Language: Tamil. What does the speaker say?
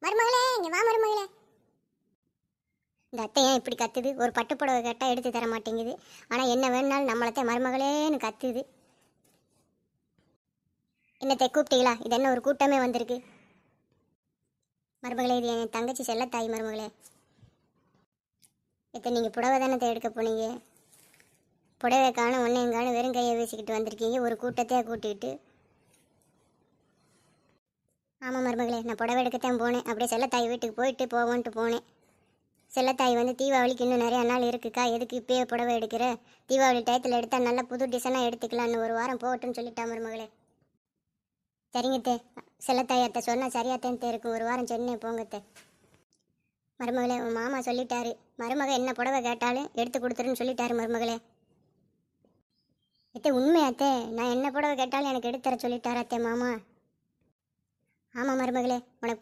மருமகளே இங்க வா மருமகளே. இந்த அத்தை ஏன் இப்படி கத்துது? ஒரு பட்டு புடவை கேட்டால் எடுத்து தர மாட்டேங்குது. ஆனால் என்ன வேணுனாலும் நம்மளத்தை மருமகளேன்னு கத்துது. என்னத்தை கூப்பிட்டீங்களா? இது என்ன ஒரு கூட்டமே வந்திருக்கு? மருமகளே, இது என் தங்கச்சி செல்லத்தாய் மருமகளே. எத்தை நீங்கள் புடவை தானே எடுக்க போனீங்க? புடவை காணும் ஒன்றையும் காணும் வெறும் கையை வீசிக்கிட்டு வந்திருக்கீங்க ஒரு கூட்டத்தையே கூட்டிகிட்டு. ஆமாம் மருமகளே, நான் புடவை எடுக்கத்தான் போனேன். அப்படியே செல்லத்தாய் வீட்டுக்கு போயிட்டு போவோன்ட்டு போனேன். செல்லத்தாய் வந்து தீபாவளிக்கு இன்னும் நிறையா நாள் இருக்குக்கா, எதுக்கு இப்பயே புடவை எடுக்கிற? தீபாவளி டயத்தில் எடுத்தால் நல்லா புது டிசைனாக எடுத்துக்கலான்னு ஒரு வாரம் போகட்டுன்னு சொல்லிட்டா மருமகளே. சரிங்கத்தே, செல்லத்தாயத்தை சொன்னால் சரியாத்தே இருக்கும். ஒரு வாரம் சென்னை போங்கத்தே. மருமகளே, உன் மாமா சொல்லிட்டாரு, மருமக என்ன புடவை கேட்டாலும் எடுத்து கொடுத்துருன்னு சொல்லிட்டாரு மருமகளே. அத்தே உண்மையாத்தே? நான் என்ன புடவை கேட்டாலும் எனக்கு எடுத்து தர சொல்லிட்டாரா அத்தே மாமா? ஆமாம் மருமகளே, உனக்கு